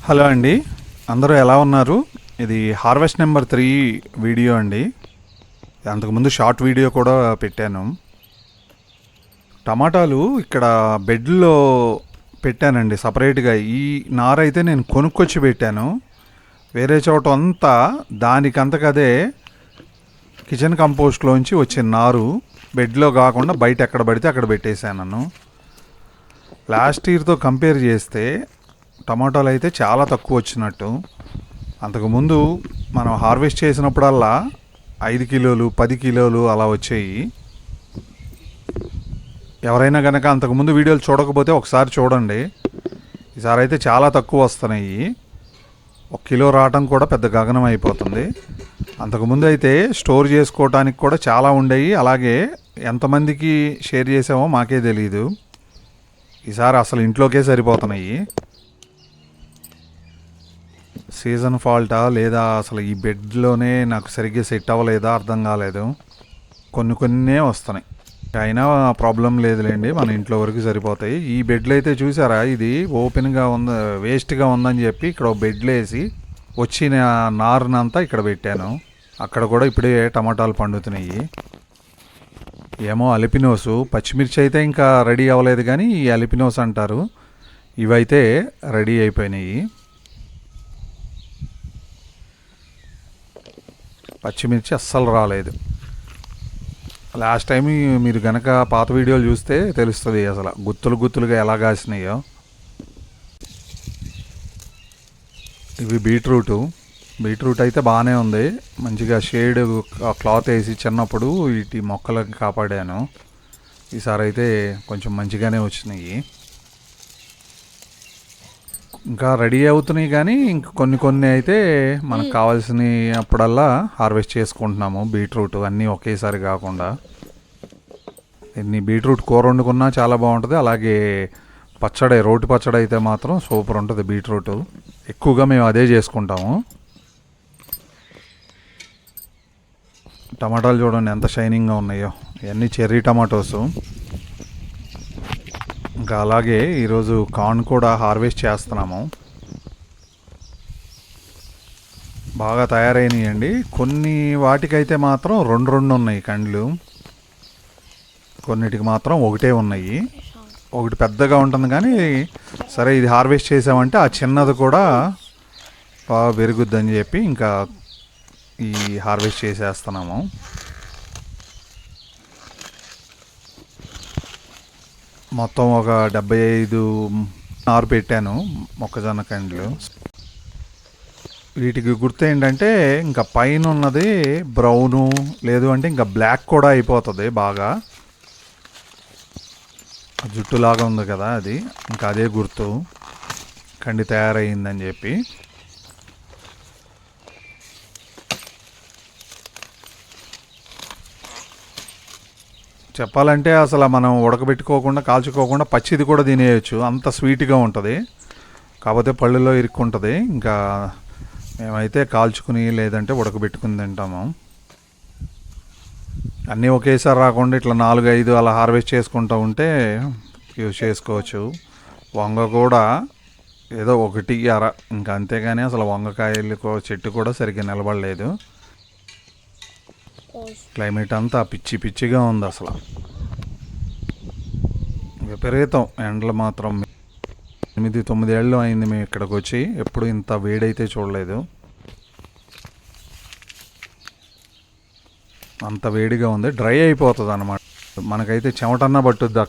Hello అండి, అందరూ ఎలా ఉన్నారు? ఇది హార్వెస్ట్ నెంబర్ 3 వీడియో అండి. అంతకుముందు షార్ట్ వీడియో కూడా పెట్టాను. టమాటాలు ఇక్కడ బెడ్లో పెట్టానండి సపరేట్గా. ఈ నారైతే నేను కొనుక్కొచ్చి పెట్టాను. వేరే చోట అంతా దానికంతకదే కిచెన్ కంపోస్ట్లోంచి వచ్చిన నారు బెడ్లో కాకుండా బయట ఎక్కడ పడితే అక్కడ పెట్టేశాను. లాస్ట్ ఇయర్తో కంపేర్ చేస్తే టమాటాలు అయితే చాలా తక్కువ వచ్చినట్టు. అంతకుముందు మనం హార్వెస్ట్ చేసినప్పుడల్లా 5 కిలోలు 10 కిలోలు అలా వచ్చాయి. ఎవరైనా కనుక అంతకుముందు వీడియోలు చూడకపోతే ఒకసారి చూడండి. ఈసారి అయితే చాలా తక్కువ వస్తున్నాయి. 1 కిలో రావటం కూడా పెద్ద గగనం అయిపోతుంది. అంతకుముందు అయితే స్టోర్ చేసుకోవటానికి కూడా చాలా ఉండేవి. అలాగే ఎంతమందికి షేర్ చేసామో మాకే తెలియదు. ఈసారి అసలు ఇంట్లోకే సరిపోతున్నాయి. సీజన్ ఫాల్టా లేదా అసలు ఈ బెడ్లోనే నాకు సరిగ్గా సెట్ అవ్వలేదా అర్థం కాలేదు. కొన్నే వస్తున్నాయి. అయినా ప్రాబ్లం లేదులేండి, మన ఇంట్లో వరకు సరిపోతాయి. ఈ బెడ్లు అయితే చూసారా, ఇది ఓపెన్గా ఉంది, వేస్ట్గా ఉందని చెప్పి ఇక్కడ బెడ్లు వేసి వచ్చిన నారునంతా ఇక్కడ పెట్టాను. అక్కడ కూడా ఇప్పుడే టమాటాలు పండుతున్నాయి. ఏమో అలిపినోసు, పచ్చిమిర్చి అయితే ఇంకా రెడీ అవ్వలేదు, కానీ ఈ అలిపినోస్ అంటారు, ఇవైతే రెడీ అయిపోయినాయి. పచ్చిమిర్చి అస్సలు రాలేదు. లాస్ట్ టైం మీరు కనుక పాత వీడియోలు చూస్తే తెలుస్తుంది అసలు గుత్తులుగా ఎలా కాసినాయో. ఇవి బీట్రూట్ అయితే బాగానే ఉంది. మంచిగా షేడ్ క్లాత్ వేసి చిన్నప్పుడు వీటి మొక్కలను కాపాడాను. ఈసారి అయితే కొంచెం మంచిగానే వచ్చినాయి. ఇంకా రెడీ అవుతున్నాయి, కానీ ఇంక కొన్ని అయితే మనకు కావాల్సినప్పుడల్లా హార్వెస్ట్ చేసుకుంటున్నాము. బీట్రూట్ అన్నీ ఒకేసారి కాకుండా. దీన్ని బీట్రూట్ కూర వండుకున్నా చాలా బాగుంటుంది. అలాగే రోటి పచ్చడి అయితే మాత్రం సూపర్ ఉంటుంది. బీట్రూట్ ఎక్కువగా మేము అదే చేసుకుంటాము. టమాటాలు చూడండి ఎంత షైనింగ్గా ఉన్నాయో. ఇవన్నీ చెర్రీ టమాటోస్. ఇంకా అలాగే ఈరోజు కార్న్ కూడా హార్వెస్ట్ చేస్తున్నాము. బాగా తయారైనాయండి. కొన్ని వాటికైతే మాత్రం రెండు ఉన్నాయి కండ్లు, కొన్నిటికి మాత్రం ఒకటే ఉన్నాయి. ఒకటి పెద్దగా ఉంటుంది, కానీ సరే ఇది హార్వెస్ట్ చేసామంటే ఆ చిన్నది కూడా బాగా పెరుగుద్దని చెప్పి ఇంకా ఈ హార్వెస్ట్ చేసేస్తున్నాము. మొత్తం ఒక 75 నారు పెట్టాను మొక్కజొన్న కండ్లు. వీటికి గుర్తు ఏంటంటే ఇంకా పైన ఉన్నది బ్రౌను, లేదు అంటే ఇంకా బ్లాక్ కూడా అయిపోతుంది. బాగా జుట్టులాగా ఉంది కదా, అది ఇంకా అదే గుర్తు కండి తయారయ్యిందని చెప్పి. చెప్పాలంటే అసలు మనం ఉడకబెట్టుకోకుండా కాల్చుకోకుండా పచ్చిది కూడా తినేయచ్చు, అంత స్వీట్గా ఉంటుంది. కాకపోతే పళ్ళులో ఇరుక్కుంటుంది. ఇంకా మేమైతే కాల్చుకుని లేదంటే ఉడకబెట్టుకుని తింటాము. అన్నీ ఒకేసారి రాకుండా ఇట్లా 4-5 అలా హార్వెస్ట్ చేసుకుంటూ ఉంటే యూజ్ చేసుకోవచ్చు. వంగ కూడా ఏదో 1-2 ఇంకా అంతేగాని అసలు వంగకాయలు చెట్టు కూడా సరిగ్గా నిలబడలేదు. క్లైమేట్ అంతా పిచ్చిగా ఉంది. అసలు విపరీతం ఎండలు మాత్రం. 8-9 ఏళ్ళు అయింది మేము ఇక్కడికి వచ్చి, ఎప్పుడు ఇంత వేడైతే చూడలేదు. అంత వేడిగా ఉంది, డ్రై అయిపోతుంది అన్నమాట. మనకైతే చెమటన్నా పట్టుద్ది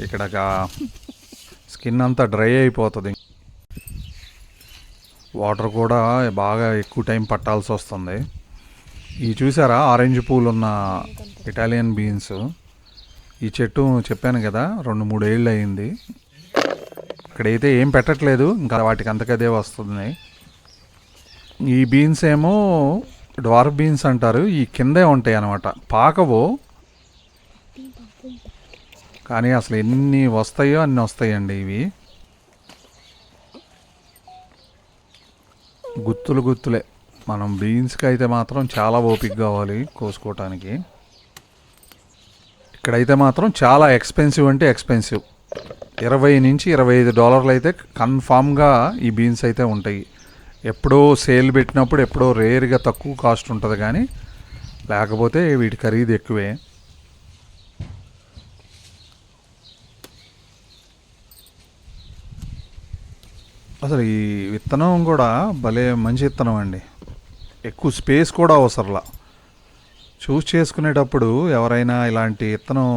ఇక్కడ స్కిన్ అంతా డ్రై అయిపోతుంది. వాటర్ కూడా బాగా ఎక్కువ టైం పట్టాల్సి వస్తుంది. ఈ చూసారా ఆరెంజ్ పూలు ఉన్న ఇటాలియన్ బీన్స్. ఈ చెట్టు చెప్పాను కదా 2-3 ఏళ్ళు అయింది. ఇక్కడైతే ఏం పెట్టట్లేదు, ఇంకా వాటికి అంతకదే వస్తుంది. ఈ బీన్స్ ఏమో డ్వార్ఫ్ బీన్స్ అంటారు. ఈ కిందే ఉంటాయి అన్నమాట, పాకవో. కానీ అసలు ఎన్ని వస్తాయో అన్ని వస్తాయండి ఇవి. గుత్తులే. మనం బీన్స్కి అయితే మాత్రం చాలా ఓపిక కావాలి కోసుకోవటానికి. ఇక్కడైతే మాత్రం చాలా ఎక్స్పెన్సివ్ అంటే ఎక్స్పెన్సివ్. $20 నుంచి $25 అయితే కన్ఫామ్గా ఈ బీన్స్ అయితే ఉంటాయి. ఎప్పుడో సేల్ పెట్టినప్పుడు ఎప్పుడో రేర్గా తక్కువ కాస్ట్ ఉంటుంది, కానీ లేకపోతే వీటి ఖరీదు ఎక్కువే. అసలు ఈ విత్తనం కూడా భలే మంచి విత్తనం అండి. ఎక్కువ స్పేస్ కూడా అవసరంలా. చూస్ చేసుకునేటప్పుడు ఎవరైనా ఇలాంటి విత్తనం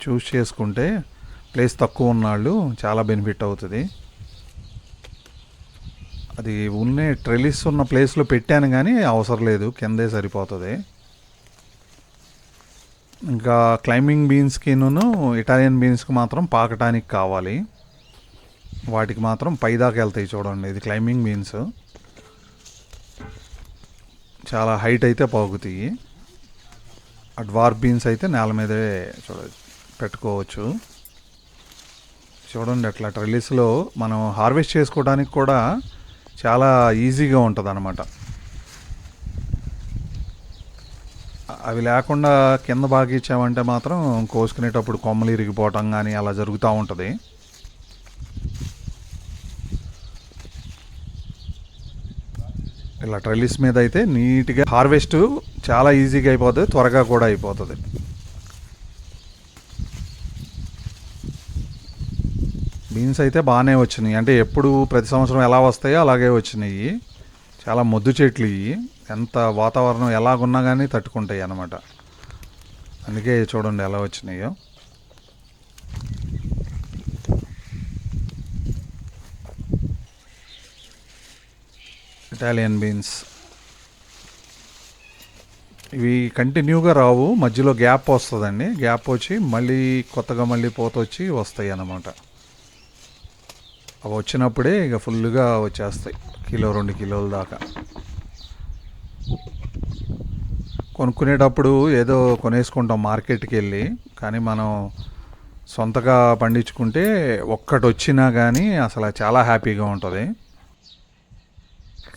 చూస్ చేసుకుంటే ప్లేస్ తక్కువ ఉన్నాళ్ళు చాలా బెనిఫిట్ అవుతుంది. అది ఉన్నే ట్రెలిస్ ఉన్న ప్లేస్లో పెట్టాను కానీ అవసరం లేదు, కిందే సరిపోతుంది. ఇంకా క్లైంబింగ్ బీన్స్కిను ఇటాలియన్ బీన్స్కి మాత్రం పాకటానికి కావాలి. వాటికి మాత్రం పైదాకా వెళ్తాయి. చూడండి, ఇది క్లైంబింగ్ బీన్స్, చాలా హైట్ అయితే పాకుతాయి. ఆ డ్వార్ఫ్ బీన్స్ అయితే నేల మీదే పెట్టుకోవచ్చు. చూడండి అట్లా ట్రెలిస్లో మనం హార్వెస్ట్ చేసుకోవడానికి కూడా చాలా ఈజీగా ఉంటుంది అన్నమాట. అవి లేకుండా కింద బాగా ఇచ్చామంటే మాత్రం కోసుకునేటప్పుడు కొమ్మలు ఇరిగిపోవటం కానీ అలా జరుగుతూ ఉంటుంది. ఇలా ట్రెలిస్ మీద అయితే నీట్గా హార్వెస్ట్ చాలా ఈజీగా అయిపోతుంది, త్వరగా కూడా అయిపోతుంది. బీన్స్ అయితే బాగానే వచ్చినాయి, అంటే ఎప్పుడు ప్రతి సంవత్సరం ఎలా వస్తాయో అలాగే వచ్చినాయి. చాలా మొద్దు చెట్లు ఇవి, ఎంత వాతావరణం ఎలాగున్నా కానీ తట్టుకుంటాయి అన్నమాట. అందుకే చూడండి ఎలా వచ్చినాయో. ఇటాలియన్ బీన్స్ ఇవి కంటిన్యూగా రావు, మధ్యలో గ్యాప్ వస్తుందండి. గ్యాప్ వచ్చి మళ్ళీ కొత్తగా మళ్ళీ పోత వచ్చి వస్తాయి అన్నమాట. అవి వచ్చినప్పుడే ఇక ఫుల్గా వచ్చేస్తాయి, 1-2 కిలోల దాకా. కొనుక్కునేటప్పుడు ఏదో కొనేసుకుంటాం మార్కెట్కి వెళ్ళి, కానీ మనం సొంతగా పండించుకుంటే ఒక్కటి వచ్చినా కానీ అసలు చాలా హ్యాపీగా ఉంటుంది.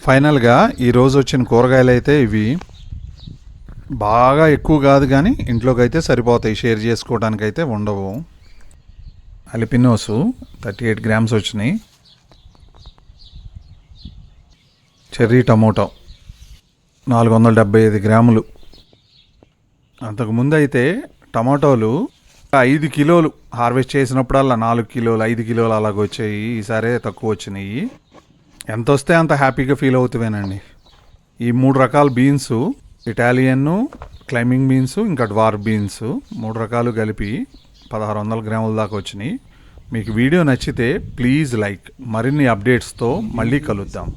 ఫైనల్గా ఈరోజు వచ్చిన కూరగాయలు అయితే ఇవి. బాగా ఎక్కువ కాదు కానీ ఇంట్లోకి అయితే సరిపోతాయి, షేర్ చేసుకోవడానికి అయితే ఉండవు. అలిపినోసు 38 గ్రామ్స్ వచ్చినాయి. చెర్రీ టమోటో 475 గ్రాములు. అంతకుముందు అయితే టమాటోలు 5 కిలోలు హార్వెస్ట్ చేసినప్పుడల్లా 4 కిలోలు 5 కిలోలు అలాగ వచ్చాయి. ఈసారే తక్కువ వచ్చినాయి. ఎంత వస్తే అంత హ్యాపీగా ఫీల్ అవుతావేనండి. ఈ 3 రకాల బీన్స్, ఇటాలియన్, క్లైంబింగ్ బీన్స్, ఇంకా డ్వార్ఫ్ బీన్స్ 3 రకాలు కలిపి 1600 గ్రాముల దాకా వచ్చినాయి. మీకు వీడియో నచ్చితే ప్లీజ్ లైక్. మరిన్ని అప్డేట్స్తో మళ్ళీ కలుద్దాం.